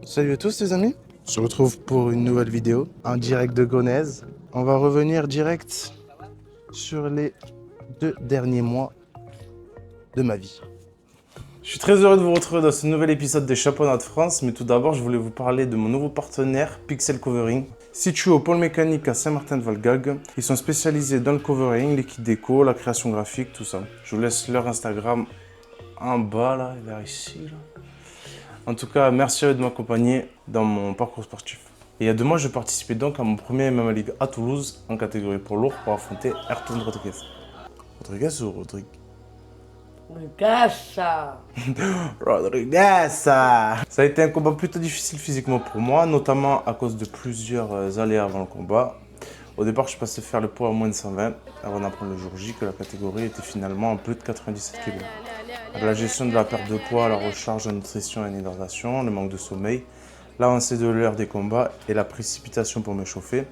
Salut à tous les amis, on se retrouve pour une nouvelle vidéo en direct de Gonesse. On va revenir direct sur les 2 derniers mois de ma vie. Je suis très heureux de vous retrouver dans ce nouvel épisode des Championnats de France, mais tout d'abord je voulais vous parler de mon nouveau partenaire Pixel Covering. Situé au pôle mécanique à Saint-Martin-de-Valgag, ils sont spécialisés dans le covering, les kits déco, la création graphique, tout ça. Je vous laisse leur Instagram en bas là, vers ici là. En tout cas, merci à eux de m'accompagner dans mon parcours sportif. Et il y a 2 mois, je participais donc à mon premier MMA League à Toulouse en catégorie poids lourd pour affronter Ayrton Rodriguez. Rodriguez ou Rodrigue? Rodriguez. Ça a été un combat plutôt difficile physiquement pour moi, notamment à cause de plusieurs aléas avant le combat. Au départ, je passais faire le poids à moins de 120 avant d'apprendre le jour J que la catégorie était finalement en plus de 97 kg. Avec la gestion de la perte de poids, la recharge en nutrition et en hydratation, le manque de sommeil, l'avancée de l'heure des combats et la précipitation pour m'échauffer,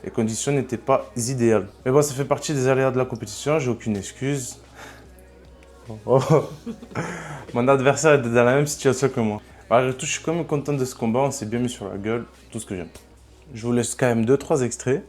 les conditions n'étaient pas idéales. Mais bon, ça fait partie des aléas de la compétition, j'ai aucune excuse. Oh. Mon adversaire était dans la même situation que moi. Malgré tout, je suis quand même content de ce combat, on s'est bien mis sur la gueule, tout ce que j'aime. Je vous laisse quand même 2-3 extraits.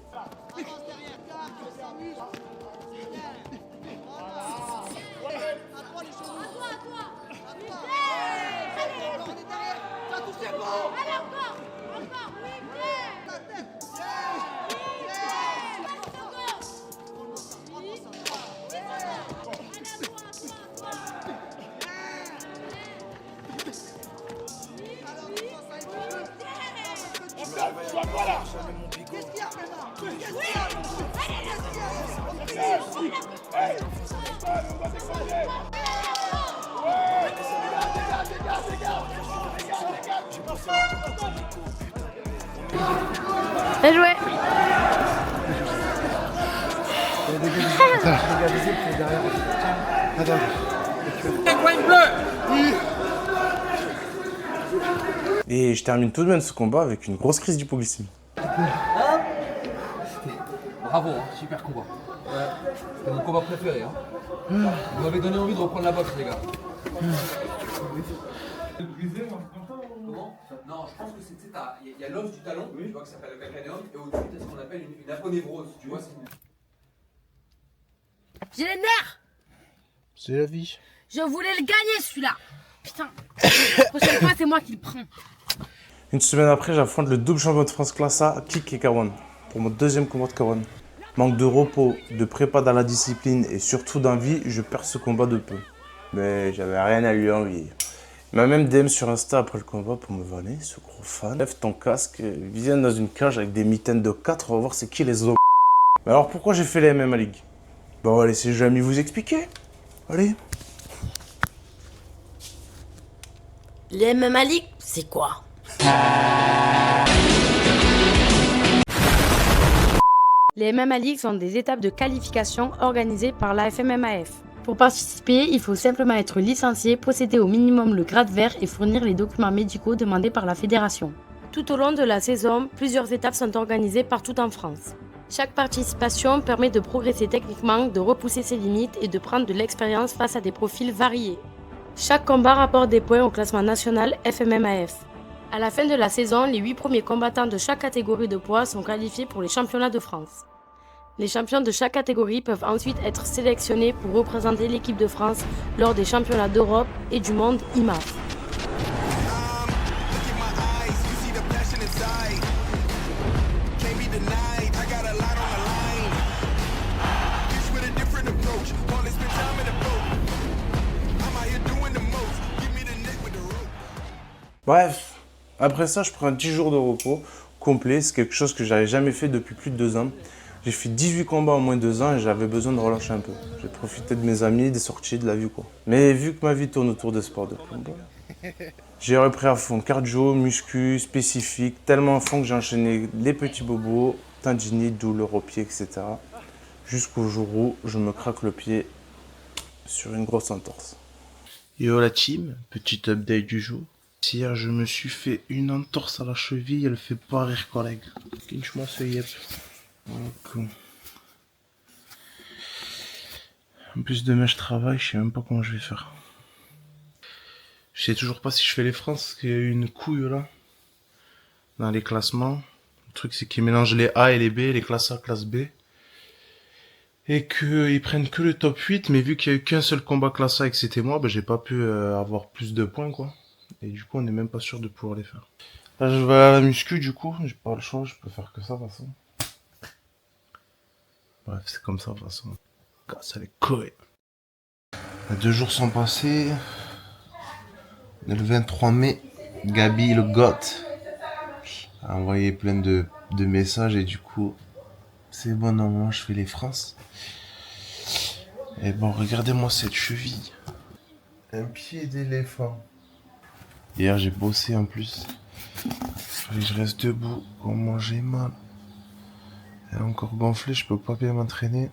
Bien joué. Et je termine tout de même ce combat avec une grosse crise d'hypoglycémie. Bravo, hein, super combat. Ouais, c'était mon combat préféré. Hein. Vous m'avez donné envie de reprendre la boxe, les gars. Comment? Non, je pense que c'est, il y a l'os du talon, tu vois, qui s'appelle le calcanéum, et au-dessus, tu as ce qu'on appelle une aponévrose, tu vois. J'ai les nerfs. C'est la vie. Je voulais le gagner celui-là. Putain. La prochaine fois, c'est moi qui le prends. Une semaine après, j'affronte le double champion de France classe A, Kik et Kawan, pour mon 2e combat de Kawan. Manque de repos, de prépa dans la discipline et surtout d'envie, je perds ce combat de peu. Mais j'avais rien à lui envier. Il m'a même DM sur Insta après le combat pour me vanner, ce gros fan. Lève ton casque, viens dans une cage avec des mitaines de 4, on va voir c'est qui les autres. Mais alors pourquoi j'ai fait les MMA League? Bon, on va laisser Jamie vous expliquer. Allez. Les MMA League, c'est quoi? Les MMA League sont des étapes de qualification organisées par la FMMAF. Pour participer, il faut simplement être licencié, posséder au minimum le grade vert et fournir les documents médicaux demandés par la fédération. Tout au long de la saison, plusieurs étapes sont organisées partout en France. Chaque participation permet de progresser techniquement, de repousser ses limites et de prendre de l'expérience face à des profils variés. Chaque combat rapporte des points au classement national FMMAF. À la fin de la saison, les 8 premiers combattants de chaque catégorie de poids sont qualifiés pour les championnats de France. Les champions de chaque catégorie peuvent ensuite être sélectionnés pour représenter l'équipe de France lors des championnats d'Europe et du monde IMAF. Bref, après ça, je prends 10 jours de repos complet. C'est quelque chose que j'avais jamais fait depuis plus de 2 ans. J'ai fait 18 combats en moins de 2 ans et j'avais besoin de relâcher un peu. J'ai profité de mes amis, des sorties, de la vie quoi. Mais vu que ma vie tourne autour des sports de combat, j'ai repris à fond cardio, muscu, spécifique, tellement à fond que j'ai enchaîné les petits bobos, tendinite, douleurs au pied, etc. Jusqu'au jour où je me craque le pied sur une grosse entorse. Yo la team, petit update du jour. Hier, je me suis fait une entorse à la cheville, elle fait pas rire, collègue. Kinch-moi ce yep. Donc, en plus demain, je travaille, je sais même pas comment je vais faire. Je sais toujours pas si je fais les francs, parce qu'il y a eu une couille là. dans les classements. Le truc, c'est qu'ils mélangent les A et les B, les classes A, classe B. Et qu'ils prennent que le top 8, mais vu qu'il y a eu qu'un seul combat classe A et que c'était moi, j'ai pas pu avoir plus de points, quoi. Et du coup, on n'est même pas sûr de pouvoir les faire. Là, je vais à la muscu, du coup. J'ai pas le choix, je peux faire que ça, de toute façon. Bref, c'est comme ça, de toute façon. Ça les couilles. 2 jours sont passés. Le 23 mai, Gabi, le goth, a envoyé plein de messages et du coup, c'est bon, normalement, je fais les France. Et bon, regardez-moi cette cheville. Un pied d'éléphant. Hier, j'ai bossé en plus. Fallait que je reste debout. Comment j'ai mal. Elle est encore gonflée, je peux pas bien m'entraîner.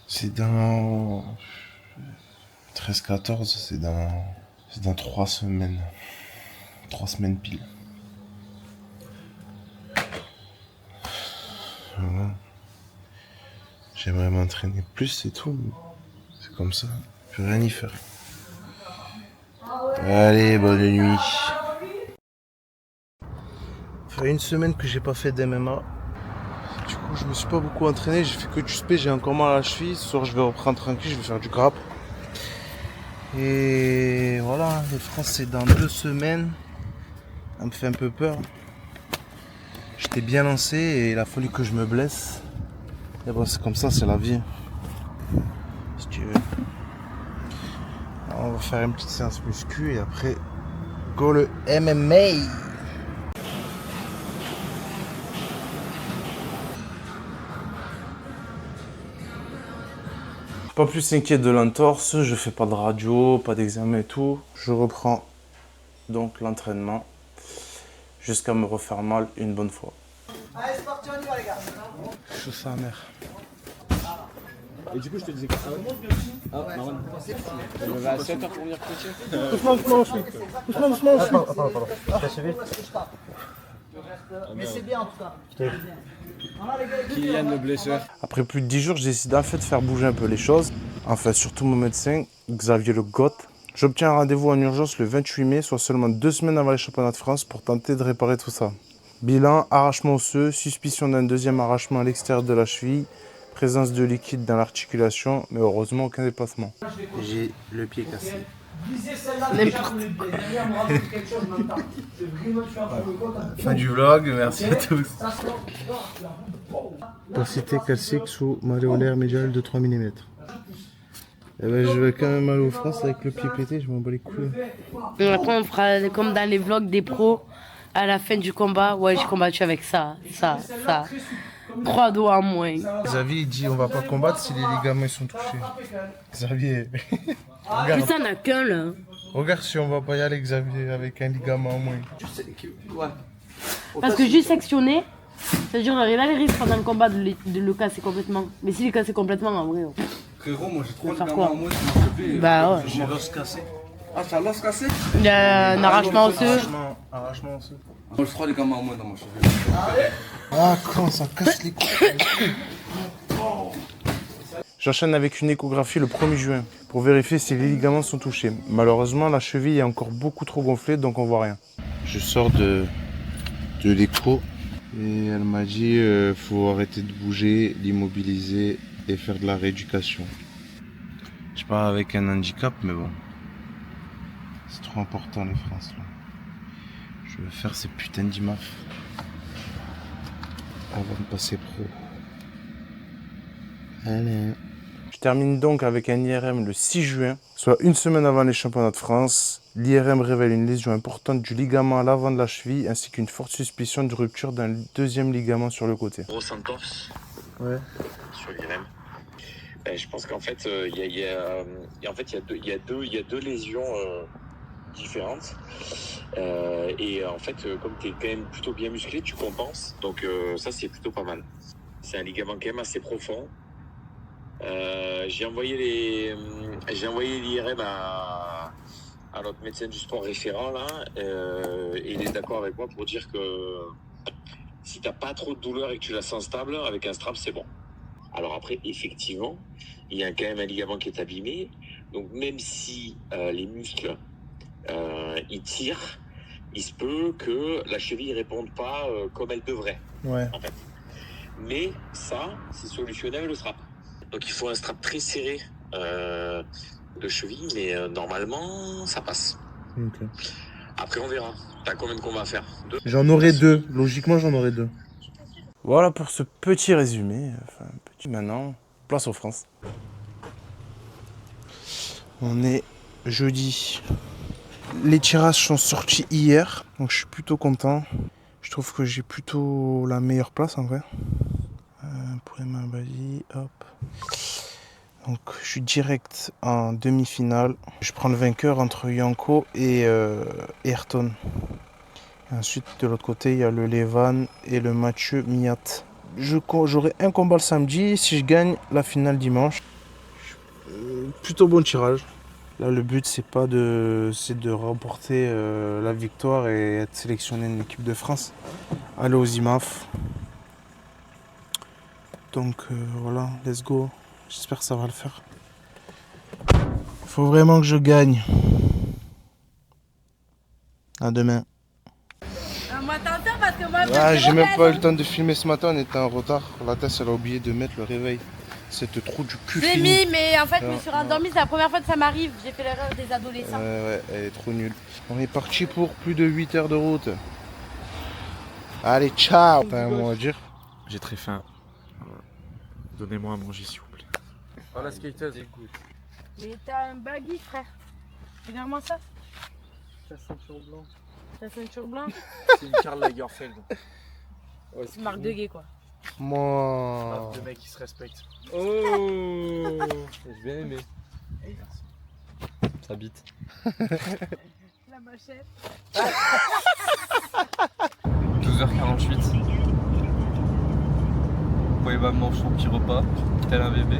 C'est dans 13-14, c'est dans 3 semaines. 3 semaines pile. Voilà. J'aimerais m'entraîner plus, c'est tout. C'est comme ça, je peux rien y faire. Allez, bonne nuit. Ça fait 1 semaine que j'ai pas fait d'MMA. Du coup, je me suis pas beaucoup entraîné, j'ai fait que du spé, j'ai encore mal à la cheville. Ce soir, je vais reprendre tranquille, je vais faire du grappe. Et voilà, les France, c'est dans 2 semaines. Ça me fait un peu peur. J'étais bien lancé et il a fallu que je me blesse. Et bon, c'est comme ça, c'est la vie. Si tu veux. Alors, on va faire une petite séance muscu et après, go le MMA. Pas plus s'inquiète de l'entorse, je fais pas de radio, pas d'examen et tout. Je reprends donc l'entraînement jusqu'à me refaire mal une bonne fois. Allez, c'est parti, on y va les gars. Je suis sa mère. Et du coup, je te disais que Marwan, tu me vas à 7h pour venir coacher. Mais c'est bien en tout cas. Kylian le blesseur. Après plus de 10 jours, j'ai décidé en fait de faire bouger un peu les choses. Enfin, surtout mon médecin, Xavier Le Goth. J'obtiens un rendez-vous en urgence le 28 mai, soit seulement 2 semaines avant les championnats de France pour tenter de réparer tout ça. Bilan, arrachement osseux, suspicion d'un deuxième arrachement à l'extérieur de la cheville, présence de liquide dans l'articulation, mais heureusement aucun déplacement. J'ai le pied cassé. Fin du vlog, merci à tous. Opacité calcique sous malléolaire médial de 3 mm. Eh ben, je vais quand même aller aux France avec le pied pété, je m'en bats les couilles. Après, on fera comme dans les vlogs des pros. À la fin du combat, ouais, j'ai combattu avec ça. 3 doigts en moins. Xavier il dit on va pas combattre si les ligaments sont touchés. Xavier, regarde, Putain, on a qu'un là. regarde si on va pas y aller Xavier avec un ligament en moins. Parce que juste sectionner, c'est-à-dire il a les risques pendant le combat de le casser complètement. Mais s'il est cassé complètement, en vrai. Frérot, moi j'ai 3 faire ligaments quoi en moins sur mon cheville. Bah ouais. J'ai l'os cassé. Ah, t'as l'os cassé? Il y a un arrachement osseux. Arrachement osseux. Moi j'ai 3 ligaments en moins dans mon cheville. Ah quand ça casse les couilles. J'enchaîne avec une échographie le 1er juin pour vérifier si les ligaments sont touchés. Malheureusement, la cheville est encore beaucoup trop gonflée, donc on voit rien. Je sors de l'écho et elle m'a dit faut arrêter de bouger, l'immobiliser et faire de la rééducation. Je pars avec un handicap, mais bon, c'est trop important les France là. Je vais faire ces putains d'IMAF avant de passer pro. Allez. Je termine donc avec un IRM le 6 juin, soit 1 semaine avant les championnats de France. L'IRM révèle une lésion importante du ligament à l'avant de la cheville ainsi qu'une forte suspicion de rupture d'un deuxième ligament sur le côté. Grosse entorse Ouais. sur l'IRM. Je pense qu'en fait, il y a deux lésions différentes. Et en fait, comme tu es quand même plutôt bien musclé, tu compenses. Donc ça, c'est plutôt pas mal. C'est un ligament quand même assez profond. J'ai envoyé l'IRM à notre médecin du sport référent là, et il est d'accord avec moi pour dire que si t'as pas trop de douleur et que tu la sens stable, avec un strap c'est bon. Alors après, effectivement, il y a quand même un ligament qui est abîmé, donc même si les muscles ils tirent, il se peut que la cheville ne réponde pas comme elle devrait, Ouais. en fait. Mais ça, c'est solutionné avec le strap. Donc il faut un strap très serré de cheville, mais normalement, ça passe. Ok. Après, on verra. T'as combien de combats à faire? 2? J'en aurai 2. Logiquement, j'en aurai 2. Voilà pour ce petit résumé. Enfin, petit. Maintenant, place aux France. On est jeudi. Les tirages sont sortis hier, donc je suis plutôt content. Je trouve que j'ai plutôt la meilleure place en vrai. Pour les Mabali, hop. Donc je suis direct en demi-finale. Je prends le vainqueur entre Yanko et Ayrton. Et ensuite de l'autre côté il y a le Levan et le Mathieu Miat. J'aurai un combat le samedi si je gagne la finale dimanche. Plutôt bon tirage. Là le but c'est de remporter la victoire et être sélectionné en équipe de France. Aller aux IMAF. Donc voilà, let's go. J'espère que ça va le faire. Faut vraiment que je gagne. À demain. Moi t'entends parce que moi Ah, j'ai même pas eu le temps de filmer ce matin, on était en retard. La Tess elle a oublié de mettre le réveil. Cette trou du cul Je l'ai fini. mis mais en fait je Non, me suis rendormie, c'est la première fois que ça m'arrive. J'ai fait l'erreur des adolescents. Ouais, elle est trop nulle. On est parti pour plus de 8 heures de route. Allez, ciao. T'as un mot à dire? J'ai très faim. Donnez-moi à manger s'il vous plaît. Oh la skateuse, écoute. Mais t'as un baggy frère. Regarde-moi ça. Ta ceinture blanche. Ta ceinture blanche. C'est une Karl Lagerfeld. Ouais, C'est marque de gay quoi. Moi. De mecs qui se respectent. Oh j'ai bien aimé. Merci. Ça bite. La machette. 12h48. Poema mange son petit repas, tel un bébé.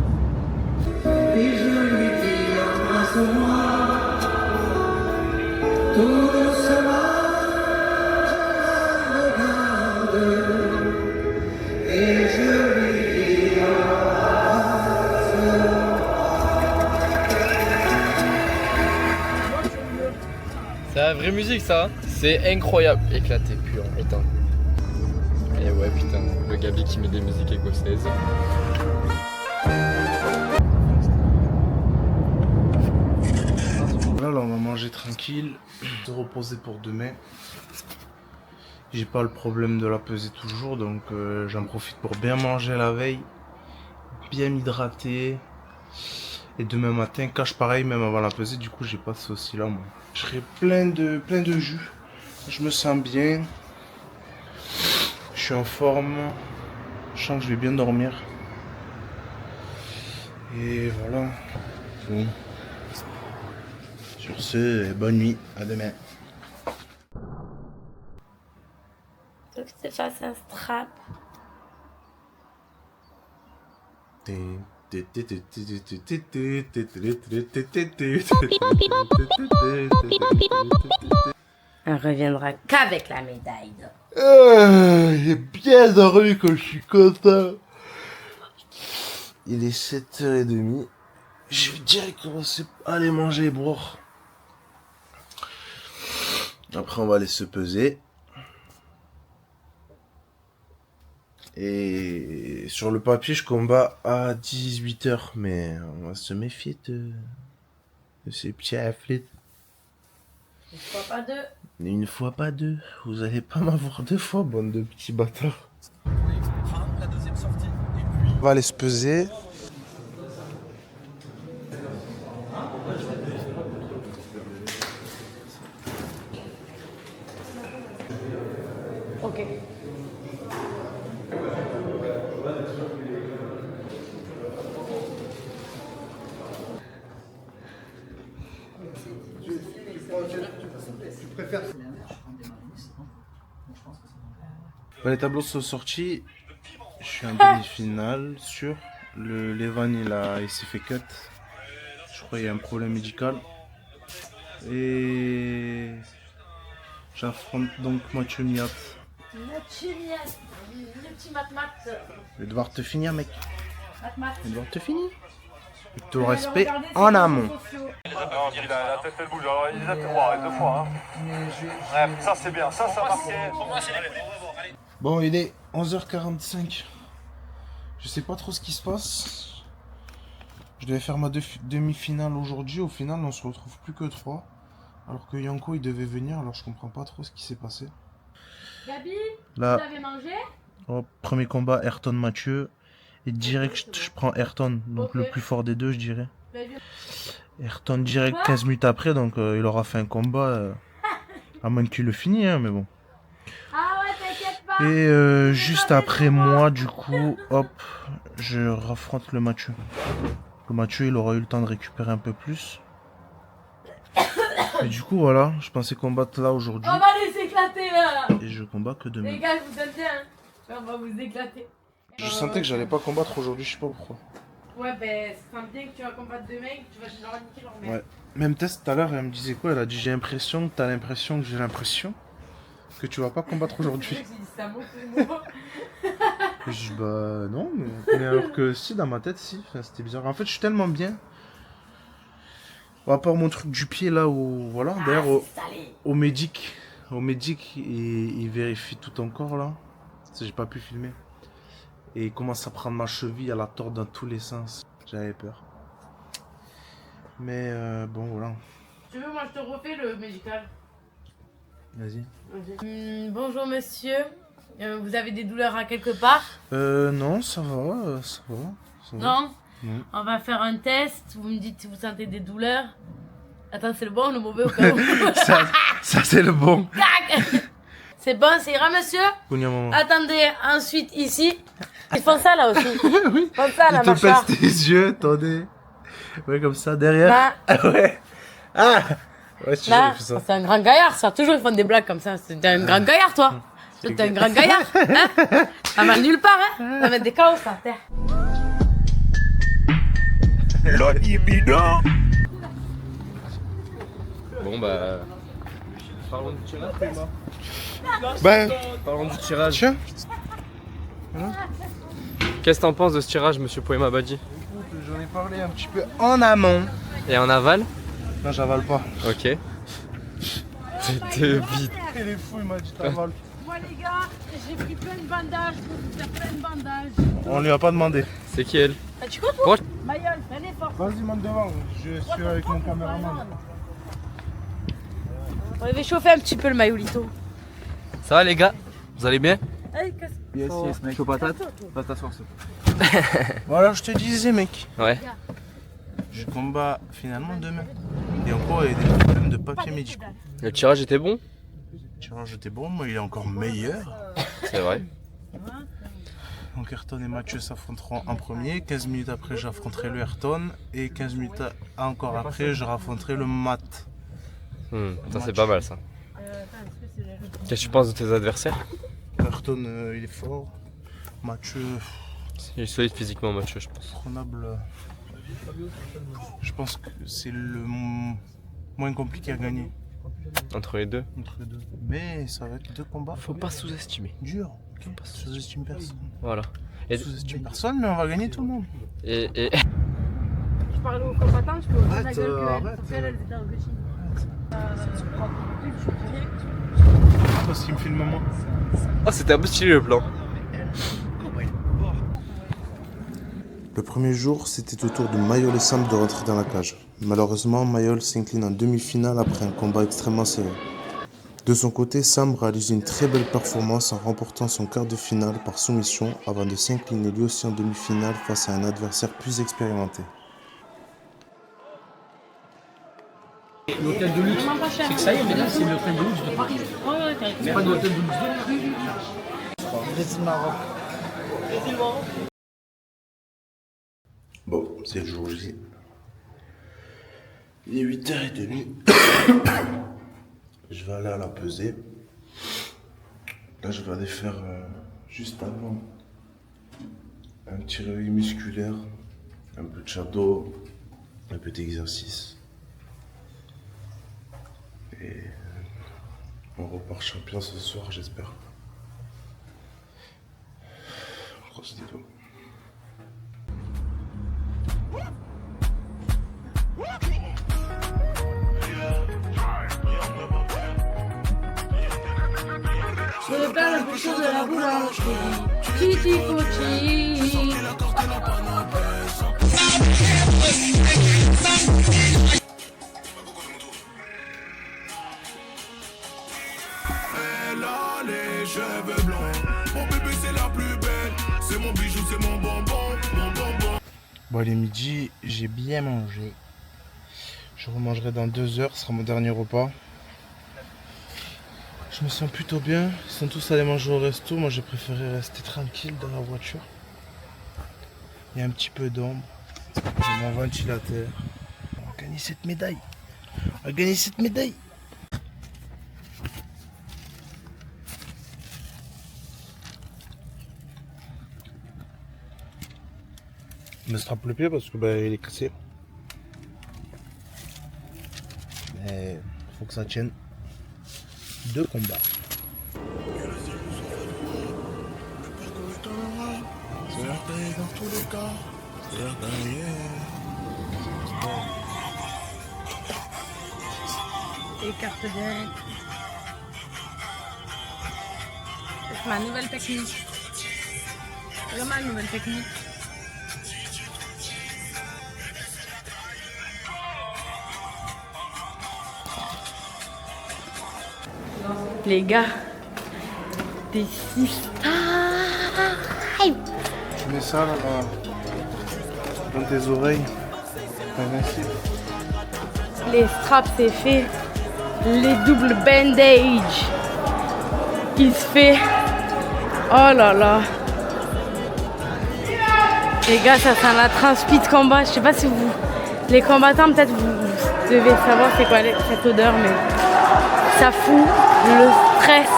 C'est la vraie musique ça, c'est incroyable. Éclaté, pur, éteint. Et ouais putain, le Gabi qui met des musiques écossaises. Là, on va manger tranquille, se reposer pour demain. J'ai pas le problème de la peser toujours, donc j'en profite pour bien manger la veille, bien m'hydrater. Et demain matin, cache pareil, même avant la pesée, du coup j'ai pas de soucis là moi. Je serai plein de jus, je me sens bien, je suis en forme, je sens que je vais bien dormir. Et voilà. Bon. Sur ce, bonne nuit, à demain. Donc je te fasse un strap. On reviendra qu'avec la médaille d'or. J'ai bien dormi quand je suis content. Il est 7h30. Je vais direct commencer à aller manger, bro. Après, on va aller se peser. Et sur le papier, je combats à 18h. Mais on va se méfier de ces petits athlètes. Une fois pas deux. Une fois, pas deux. Vous allez pas m'avoir deux fois, bande de petits bâtards. La deuxième sortie. On va aller se peser. Ok. Les tableaux sont sortis. Je suis en demi-finale sur le Levan, il s'est fait cut. Je crois qu'il y a un problème médical. Et j'affronte donc Mathieu Miat. Mathieu Miat, le petit mat-mat. Je vais devoir te finir, mec. Mat-mat. Je vais devoir te finir. Tout le respect en amont. La tête elle bouge, alors il a deux fois. Hein. Ouais, ça c'est bien, ça marquait. Bon, il est 11h45. Je sais pas trop ce qui se passe. Je devais faire ma demi-finale aujourd'hui. Au final, on se retrouve plus que 3. Alors que Yanko, il devait venir. Alors je comprends pas trop ce qui s'est passé. Gabi, Là, vous avez mangé? premier combat, Ayrton Mathieu. Et direct, je prends Ayrton. Donc Ok. le plus fort des deux, je dirais. Gabi. Ayrton direct 15 minutes après. Donc il aura fait un combat. À moins qu'il le finisse, hein, mais bon. Ah ouais, t'inquiète pas. Et juste après moi, du coup, hop, je raffronte le Mathieu. Le Mathieu, il aura eu le temps de récupérer un peu plus. Et du coup, voilà, je pensais combattre là aujourd'hui. On va les éclater là. Et je combats que demain. Les gars, je vous donne bien. Hein. On va vous éclater. Je sentais que j'allais pas combattre aujourd'hui, je sais pas pourquoi. Ouais, ben, ça sent bien que tu vas combattre demain, que tu vas leur niquer leur mère. Ouais. Même Tess tout à l'heure, elle me disait quoi? Elle a dit j'ai l'impression que t'as l'impression que j'ai l'impression que tu vas pas combattre aujourd'hui. J'ai dit ça, mon mot. Je dis bah non, mais alors que si, dans ma tête, si. Enfin, c'était bizarre. En fait, je suis tellement bien. À part mon truc du pied là où. Voilà, d'ailleurs, au médic, il vérifie tout encore là. J'ai pas pu filmer. Et il commence à prendre ma cheville à la tordre dans tous les sens. J'avais peur. Mais bon, voilà. Tu veux, moi je te refais le médical. Vas-y. Bonjour monsieur. Vous avez des douleurs à quelque part? Non, ça va, ça va. Ça va. Non? Non. On va faire un test. Vous me dites si vous sentez des douleurs. Attends, c'est le bon ou le mauvais au cas où? Ça c'est le bon. Tac. C'est bon, ça ira monsieur? Kounia, maman. Attendez, ensuite ici. Ils font ça là aussi. Oui. Ils font ça Il la te mâchoire. pèse tes yeux, attendez. Ouais, comme ça, derrière. Là, Ah ouais. Ah ouais, si là, j'ai fait ça. c'est un grand gaillard ça. Toujours ils font des blagues comme ça. C'est un grand gaillard toi. C'est un grand gaillard. Hein? Ça va nulle part, hein? Ça va mettre des chaos à terre. Bon bah. Parlons du tirage, Thomas. Ben, Parlons du tirage. tiens. Qu'est-ce que t'en penses de ce tirage, monsieur Poema Badi? J'en ai parlé un petit peu en amont. Et en aval? Non, j'avale pas. Ok. C'était vite. Il est fou, il m'a dit t'avales. Moi les gars, j'ai pris plein de bandages pour vous faire plein de bandages. On lui a pas demandé. C'est qui elle? Ah, tu comprends? Proche. Mayol, fais l'effort. Vas-y, monte devant. Je suis avec mon caméraman. On va chauffer un petit peu le maillolito. Ça va les gars? Vous allez bien? Allez, casse. Yes, mec. Chaud patate. Va t'asseoir, s'il te plaît. Voilà, je te disais, mec. Ouais. Je combats finalement demain. Et encore, il y a des problèmes de papier médicaux. Le tirage était bon? Le tirage était bon, moi il est encore meilleur. C'est vrai. Donc Ayrton et Mathieu s'affronteront en premier. 15 minutes après, j'affronterai le Ayrton. Et 15 minutes encore après, je raffronterai le Mat. Ça c'est pas mal ça. Qu'est-ce que tu penses de tes adversaires? Ayrton, il est fort. Mathieu, Il est solide physiquement, Mathieu, je pense. prenable. Je pense que c'est le moins compliqué à gagner Entre les deux. entre les deux. Mais ça va être deux combats Faut pas sous-estimer. durs. Ok, sous-estime personne. Voilà. Et, Sous-estime personne, mais on va gagner tout le monde. et Je parlais aux combattants, je peux ouvrir la Arrête, gueule que arrête. parce qu'elle était en coaching. Parce qu'il me filme moi. oh, c'était un peu stylé le plan. Le premier jour, c'était au tour de Mayol et Sam de rentrer dans la cage. Malheureusement, Mayol s'incline en demi-finale après un combat extrêmement serré. De son côté, Sam réalise une très belle performance en remportant son quart de finale par soumission avant de s'incliner lui aussi en demi-finale face à un adversaire plus expérimenté. L'hôtel de luxe, c'est que ça y est, maintenant c'est l'hôtel de luxe de Paris. C'est pas l'hôtel de luxe de Paris. Bon, c'est le jour J. Il est 8h30. Je vais aller à la pesée. Là, je vais aller faire juste avant un petit réveil musculaire, un peu de shadow, un peu d'exercice. Et on repart champion ce soir, j'espère. On croise les doigts. Je perds le bouchon de la boulangerie. Titi Foti. Elle a les cheveux blancs. Mon bébé c'est la plus belle. C'est mon bijou, c'est mon bonbon, mon bonbon. Bon, il est midi, j'ai bien mangé. Je remangerai dans 2 heures, ce sera mon dernier repas. Je me sens plutôt bien. Ils sont tous allés manger au resto. Moi, j'ai préféré rester tranquille dans la voiture. Il y a un petit peu d'ombre. J'ai mon ventilateur. On va gagner cette médaille. On va gagner cette médaille. Il me strappe le pied parce que il est cassé. Mais faut que ça tienne. 2 combats. Dans tous les cas, Et carte bien. C'est ma nouvelle technique. Vraiment ma nouvelle technique. Les gars, des systèmes. Tu mets ça là, dans tes oreilles. Les straps c'est fait. Les doubles bandage. Il se fait. Oh là là. Les gars, ça sent la transpi de combat. Je sais pas si vous. Les combattants, peut-être vous devez savoir c'est quoi cette odeur, mais ça fout le stress.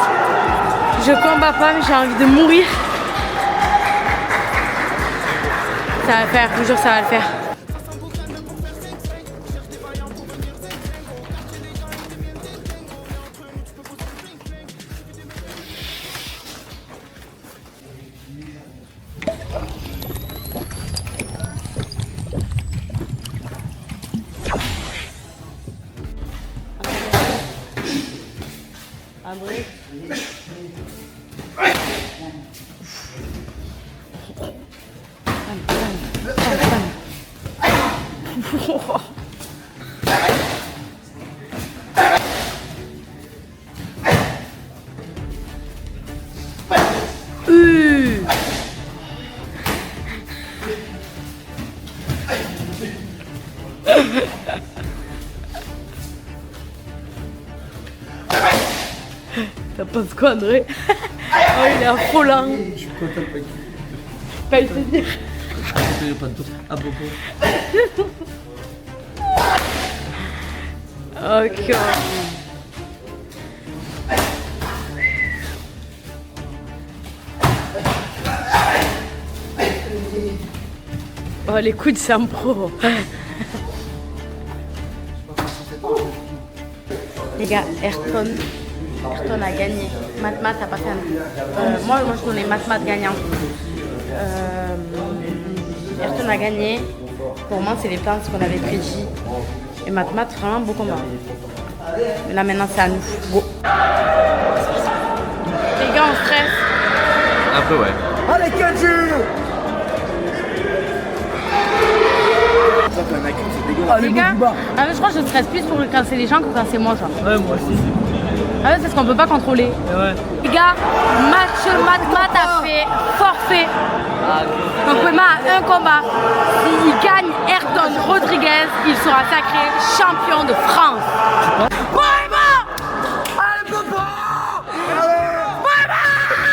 Je combats pas, mais j'ai envie de mourir. Ça va le faire, je vous jure, ça va le faire. André. T'as pas de quoi, André? Oh, il est affolant. Je suis content de Pas y te dire. pas pas de tour. Ah, bon. Ok. Oh, les coudes, c'est un pro. Les gars, Ayrton a gagné. Matmat a pas fait un... moi, je donnais Matmat gagnant. Ayrton a gagné. Pour moi, c'est les plans qu'on avait prédit. Et Matmat, vraiment beau combat. Mais là, maintenant, c'est à nous. Go. Les gars, on stresse. Un peu, ouais. Allez, Kadju! Les gars, mais je crois que je stresse plus pour quand c'est les gens que quand c'est moi, ça. Ouais, moi aussi. Ah ouais, c'est ce qu'on peut pas contrôler. Ouais. Les gars, Matmat a fait forfait. Donc Poema a un combat. S'il gagne Ayrton Rodriguez, il sera sacré champion de France.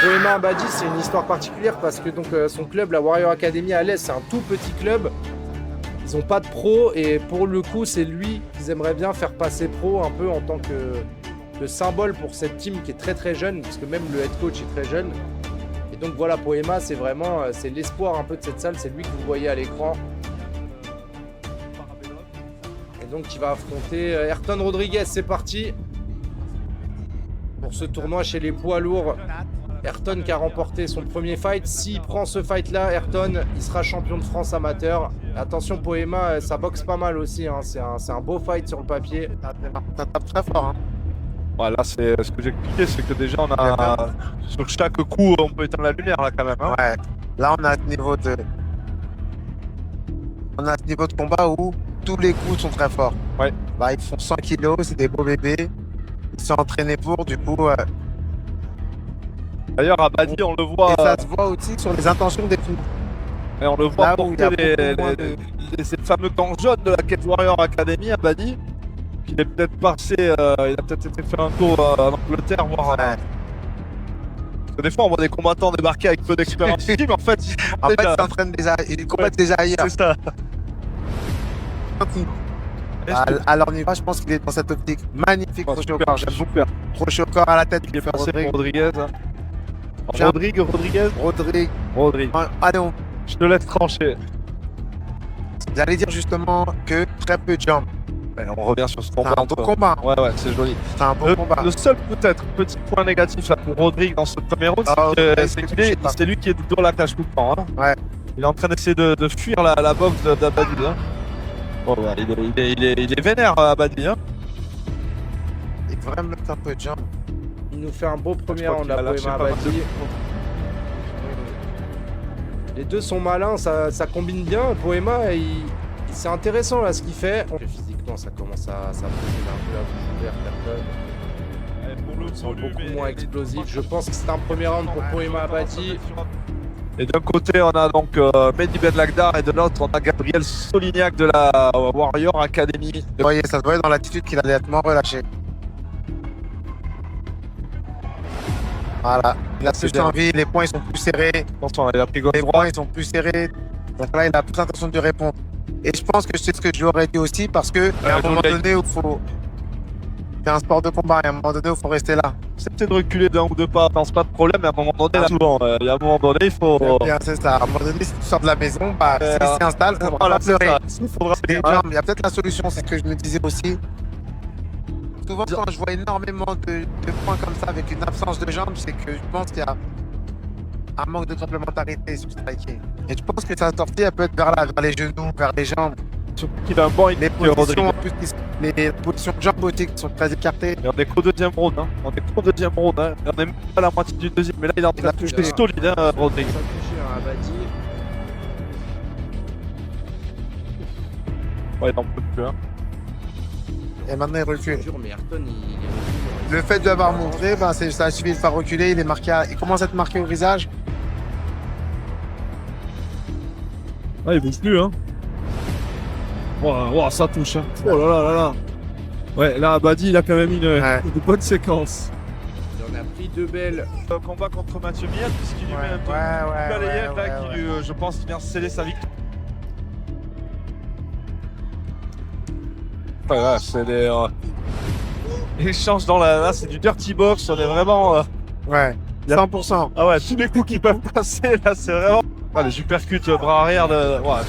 Poema Mbadi, c'est une histoire particulière parce que donc, son club, la Warrior Academy à l'Est, c'est un tout petit club. Ils n'ont pas de pro et pour le coup, c'est lui qu'ils aimeraient bien faire passer pro un peu en tant que symbole pour cette team qui est très très jeune, parce que même le head coach est très jeune. Et donc voilà, Poema, c'est vraiment c'est l'espoir un peu de cette salle, c'est lui que vous voyez à l'écran. Et donc il va affronter Ayrton Rodriguez, c'est parti pour ce tournoi chez les poids lourds Ayrton qui a remporté son premier fight. S'il prend ce fight-là, Ayrton, il sera champion de France amateur. Attention, Poema, ça boxe pas mal aussi. Hein. C'est un beau fight sur le papier. Ça tape très fort. Hein. Voilà, c'est ce que j'ai expliqué, c'est que déjà, on a sur chaque coup, on peut éteindre la lumière là quand même. Hein. Ouais. Là, on a ce niveau de. On a ce niveau de combat où tous les coups sont très forts. Ouais. Bah, ils font 100 kilos, c'est des beaux bébés. Ils sont entraînés pour, du coup. D'ailleurs, à Badi, on le voit. Et ça se voit aussi sur les intentions des coups. Et on le voit Là où il y a porter beaucoup moins ces fameux gants jaunes de la Cage Warrior Academy à Badi. Il est peut-être passé, il a peut-être été faire un tour en Angleterre, voir. Ouais. Parce que des fois, on voit des combattants débarquer avec peu d'expérience physique, mais en fait, En fait, ils s'entraînent déjà, ils combattent déjà ailleurs. c'est ça. À leur niveau, je pense qu'il est dans cette optique. Magnifique Oh, crochet au super, corps. j'aime beaucoup. Crochet au corps à la tête. Il est passé Rodrigue. pour Rodriguez. Tiens. Rodrigue. Rodrigue. Allez, Je te laisse trancher. j'allais dire justement que très peu de jambes. Ouais, on revient sur ce C'est combat. un beau combat. Ouais, c'est joli. C'est un beau combat. Le seul peut-être petit point négatif là, pour Rodrigue dans ce premier round, Ah, c'est qu'il est, c'est lui qui est dans la cage tout le temps. Hein. Ouais. Il est en train d'essayer de fuir la boxe d'Abadi. Hein. Oh, ouais, il est vénère Abadi. Hein. Il devrait mettre un peu de jambes. Il nous fait un beau premier crois round, qu'il a la lâché Poema pas mal de Abadi. Les deux sont malins, ça combine bien. Poema, c'est intéressant là ce qu'il fait. Physiquement, ça commence à poser un peu la bouche ouverte, Ayrton. Pour le Ils sont beaucoup moins explosifs. Je pense que c'est un premier round pour Poema Abadi. Et d'un côté, on a donc Mehdi Ben Lagdar et de l'autre, on a Gabriel Solignac de la Warrior Academy. Vous voyez, ça se voyait dans l'attitude qu'il allait être moins relâché. Voilà. Il a C'est plus bien. envie, les points ils sont plus serrés. Attention, il a pris gauche Les droite. points ils sont plus serrés. Donc là, il a plus l'intention de répondre. Et je pense que c'est ce que je lui aurais dit aussi parce que à un je moment l'ai- donné où il faut. C'est un sport de combat et à un moment donné où il faut rester là. C'est peut-être de reculer d'un ou deux pas, je pense pas de problème, mais à un moment donné, là, souvent, il y a un moment donné, il faut. Bien, c'est ça. À un moment donné, si tu sors de la maison, bah, s'il s'installe, ça va Voilà, pas c'est pleurer. ça. Il faudra C'est des jambes. Il y a peut-être la solution, c'est ce que je me disais aussi. Souvent, quand je vois énormément de points comme ça avec une absence de jambes, c'est que je pense qu'il y a un manque de complémentarité sur le striking. Et je pense que sa sortie, elle peut être vers les genoux, vers les jambes. Surtout qu'il a un bon Les équipe, positions, Rodrigue. en plus, les positions de jambes aussi qui sont très écartées. Et on est qu'au deuxième round, hein. On est qu'au deuxième round, hein. Et on est même pas à la moitié du deuxième, mais là, il est en train de toucher touché. solide, hein, Rodrigue. Ça touche à Abadi. Ouais, il en peut plus, hein. Et maintenant, il recule. Dur, mais Ayrton, il est Le fait de l'avoir montré, ben, ça a suffi de faire reculer. Il commence à être marqué au visage. Ah, il bouge plus, hein. Wow, ça touche, hein. Oh là là là là. Ouais, là, Abadi, il a quand même une bonne séquence. Il en a pris deux belles. Combat contre Mathieu Miel, puisqu'il lui met un peu de balayette, là, qui lui, je pense, vient sceller sa victoire. Ouais, c'est des échanges dans la. Là, c'est du dirty box, on est vraiment. Ouais, 100%. Ah ouais, tous les coups qui peuvent passer, là, c'est vraiment. Ah, les uppercuts, bras arrière, ouais.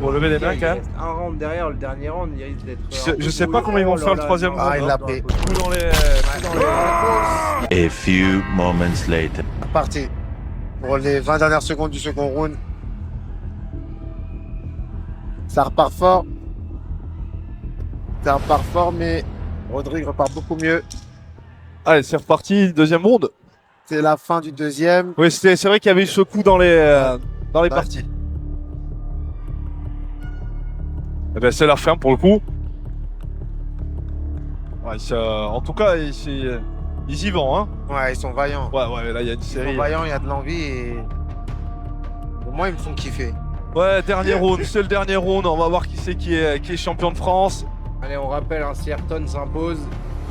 Pour lever les mains, quand même. Un round derrière, le dernier round, il risque d'être. Je sais pas comment ils vont faire le troisième round. Ah, il l'a pris. Coup dans les. A few moments later. C'est parti. Pour les 20 dernières secondes du second round. Ça repart fort. Ça repart fort, mais Rodrigue repart beaucoup mieux. Allez, c'est reparti, deuxième round. C'est la fin du deuxième. Oui, c'est vrai qu'il y avait eu ce coup dans les parties. Eh ben, c'est la fin pour le coup. Ouais, en tout cas, ils y vont, hein. Ouais, ils sont vaillants. Ouais, là, il y a une Ils série. sont vaillants, il y a de l'envie et. Au moins, ils me font kiffer. Ouais, dernier round, c'est le dernier round. On va voir qui c'est qui est champion de France. Allez, on rappelle, hein, si Ayrton s'impose,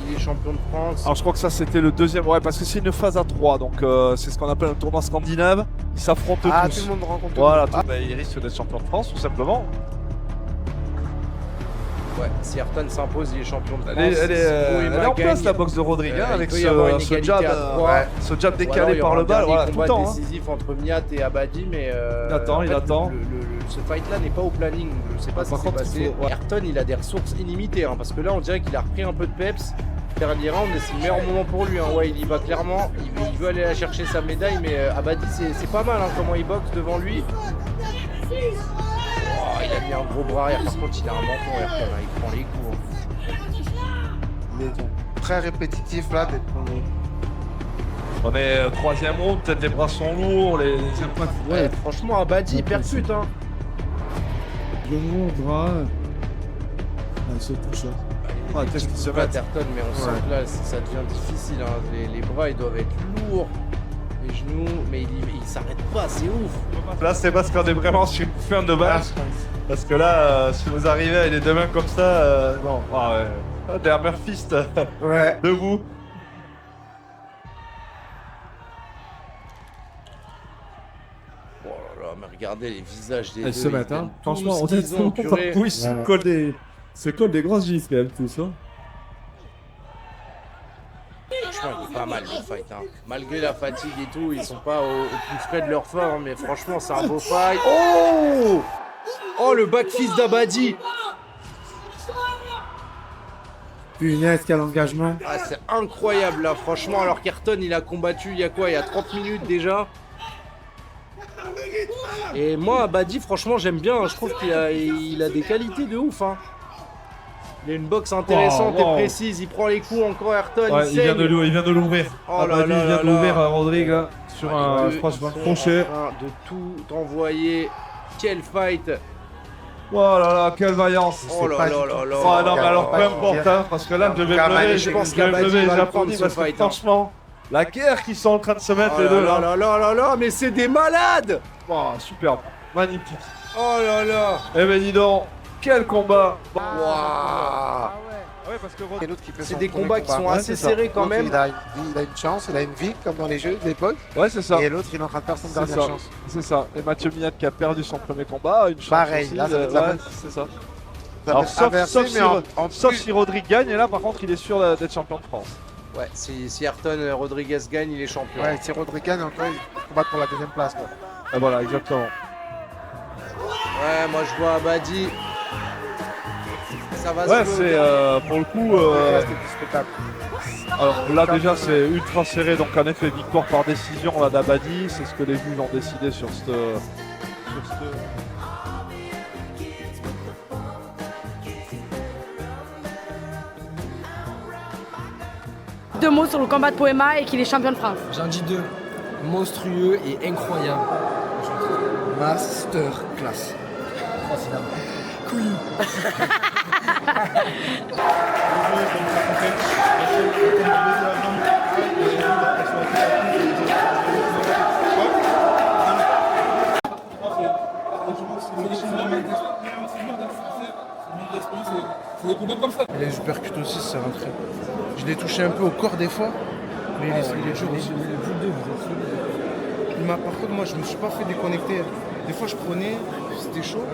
il est champion de France. Alors, je crois que ça, c'était le deuxième. Ouais, parce que c'est une phase à 3. Donc, c'est ce qu'on appelle un tournoi scandinave. Ils s'affrontent Ah, tous. tout le monde rencontre. Voilà, Ah, il risque d'être champion de France, tout simplement. Ouais, si Ayrton s'impose, il est champion de France. Elle est en place, gagne, la boxe de Rodrigue, hein, il avec peut y avoir une ce égalité jab, à trois. ce jab Ou alors, décalé il y par aura le un bas, dernier voilà, tout le combat temps. Hein. décisif entre Miat et Abadi, mais attend, en fait, il attend. Ce fight-là n'est pas au planning. Je sais pas ce Par qui s'est contre, passé. il faut- ouais. Ayrton, il a des ressources illimitées, hein, parce que là, on dirait qu'il a repris un peu de peps. Dernier round et c'est le meilleur moment pour lui. Hein. Ouais, il y va clairement. Il veut aller la chercher sa médaille, mais Abadi, c'est pas mal hein, comment il boxe devant lui. Oh, il a mis un gros bras arrière. Par contre, il a un menton. Ayrton, hein, il prend les coups. Hein. Il est très répétitif là d'être premier. On est troisième round, peut-être les bras sont lourds, les impacts. Ouais, franchement, Abadi, il percute. Hein. Genou, bras. Il se touche. Ah, qu'est-ce qui se bat, Ayrton, mais on sent que là, ça devient difficile. Hein. Les bras, ils doivent être lourds. Les genoux, mais il s'arrête pas, c'est ouf. Là, c'est parce qu'on est vraiment sur une fin de base. Parce que là, si vous arrivez avec les deux mains comme ça, non. Ah ouais. Des hammer fist. Ouais. Debout. Oh là là, mais regardez les visages des Elles deux. se mettent, ils hein. donnent Franchement, tout on ce qu'ils ont, purée. ils se collent des grosses vis quand même, tout ça. Franchement, il est pas mal le fight. Hein. Malgré la fatigue et tout, ils sont pas au plus frais de leur forme, mais franchement, c'est un beau fight. Oh! Oh, le back fist d'Abadi! Punaise, quel engagement. Ah, c'est incroyable là, franchement, alors qu'Ayrton il a combattu il y a quoi? Il y a 30 minutes déjà. Et moi, Abadi, franchement, j'aime bien. Hein. Je trouve qu'il a des qualités de ouf. Hein. Il a une boxe intéressante et précise. Il prend les coups encore, Ayrton. Ouais, il vient de l'ouvrir. Oh là Abadi là vient là de l'ouvrir là. à Rodrigue là, sur un franchement crochet. De tout envoyer. Quel fight! Oh là là, quelle vaillance. Oh là là là là. Oh non, mais alors peu importe, hein, parce que là, je vais me lever, je pense je vais me qu'Abadi lever, va le j'applaudis prendre, parce ce que fight, hein. franchement, la guerre qu'ils sont en train de se mettre Oh les deux là là. là là là là, mais c'est des malades! Oh, superbe, magnifique. Oh là là! Eh ben dis donc, quel combat. Waouh! Ouais, parce que Et l'autre qui fait C'est son des premier combats qui sont combat. assez Ouais, c'est ça. serrés quand L'autre, même. Il a une chance, il a une vie comme dans les jeux de l'époque. Ouais, c'est ça. Et l'autre, il est en train de faire son C'est dernière ça. chance. C'est ça. Et Mathieu Mignat qui a perdu son premier combat, une chance Pareil, aussi, là, ça va être la ouais, même. c'est ça. Ça va Alors, être sauf, inversé, sauf, mais si, en sauf plus- si Rodrigue gagne, et là par contre il est sûr d'être champion de France. Ouais, si Ayrton Rodriguez gagne, il est champion. Ouais, si Rodrigue gagne, encore, il combat pour la deuxième place. Quoi. Et voilà, exactement. Ouais, moi je vois Abadi. Ça va Ouais, se c'est pour le coup. Reste du spectacle. Alors là déjà c'est ultra serré, donc en effet victoire par décision là d'Abadi, c'est ce que les juges ont décidé sur cette. Deux mots sur le combat de Poema et qu'il est champion de France. J'en dis deux. Monstrueux et incroyable. Masterclass. Et les uppercuts aussi, c'est rentré. Je l'ai touché un peu au corps des fois, mais il est dur aussi. Par contre, moi, je me suis pas fait déconnecter. Des fois, je prenais, c'était chaud.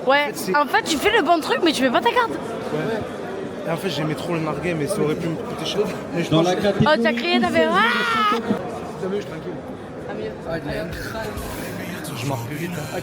Ouais, en fait, tu fais le bon truc, mais tu fais pas ta carte. Ouais. Et en fait, j'aimais trop le narguet, mais ça aurait pu me coûter cher. Mais je Dans pense la que- catégorie. Oh, t'as crié, t'as fait. Ah T'as vu, je suis tranquille. Ah, mieux. Je marque plus vite. Hein.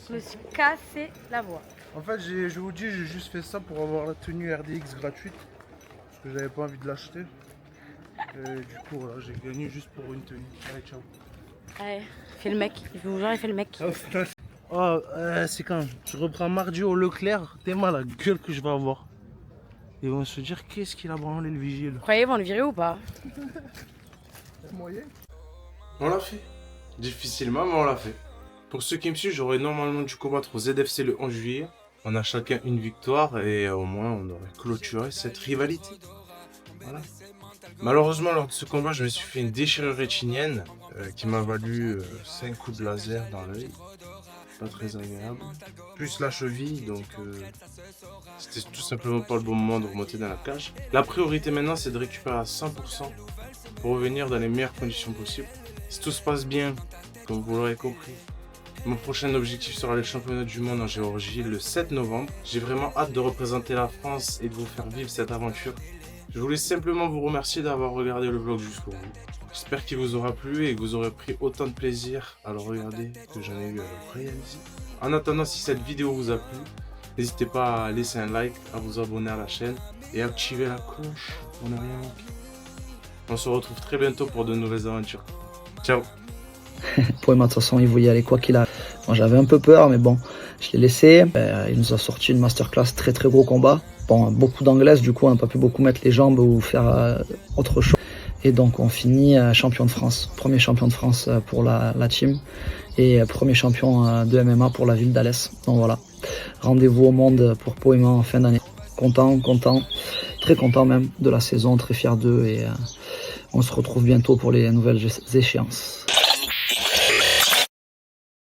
Je me suis cassé la voix. En fait, je vous dis, j'ai juste fait ça pour avoir la tenue RDX gratuite. Parce que j'avais pas envie de l'acheter. Et du coup, voilà, j'ai gagné juste pour une tenue. Allez, ciao. Ouais, fais le mec. Il faut genre, il fait le mec. Oh, c'est quand je reprends mardi au Leclerc, t'es mal la gueule que je vais avoir. Ils vont se dire qu'est-ce qu'il a branlé le vigile. Vous croyez, ils vont le virer ou pas? On l'a fait. Difficilement, mais on l'a fait. Pour ceux qui me suivent, j'aurais normalement dû combattre au ZFC le 11 juillet. On a chacun une victoire et au moins on aurait clôturé cette rivalité. Voilà. Malheureusement, lors de ce combat, je me suis fait une déchirure rétinienne qui m'a valu 5 coups de laser dans l'œil. Pas très agréable. Plus la cheville, donc c'était tout simplement pas le bon moment de remonter dans la cage. La priorité maintenant, c'est de récupérer à 100% pour revenir dans les meilleures conditions possibles. Si tout se passe bien, comme vous l'aurez compris, mon prochain objectif sera les championnats du monde en Géorgie le 7 novembre. J'ai vraiment hâte de représenter la France et de vous faire vivre cette aventure. Je voulais simplement vous remercier d'avoir regardé le vlog jusqu'au bout. J'espère qu'il vous aura plu et que vous aurez pris autant de plaisir à le regarder que j'en ai eu à le réaliser. En attendant, si cette vidéo vous a plu, n'hésitez pas à laisser un like, à vous abonner à la chaîne et à activer la cloche pour ne rien manquer. On se retrouve très bientôt pour de nouvelles aventures. Ciao. Poema, de toute façon, il voulait y aller quoi qu'il arrive. Moi, j'avais un peu peur, mais bon, je l'ai laissé. Il nous a sorti une masterclass, très gros combat. Bon, beaucoup d'anglaise, du coup, on n'a pas pu beaucoup mettre les jambes ou faire autre chose. Et donc, on finit champion de France. Premier champion de France pour la team. Et premier champion de MMA pour la ville d'Alès. Donc voilà, rendez-vous au monde pour Poema en fin d'année. Content, très content même de la saison, très fier d'eux. Et on se retrouve bientôt pour les nouvelles échéances.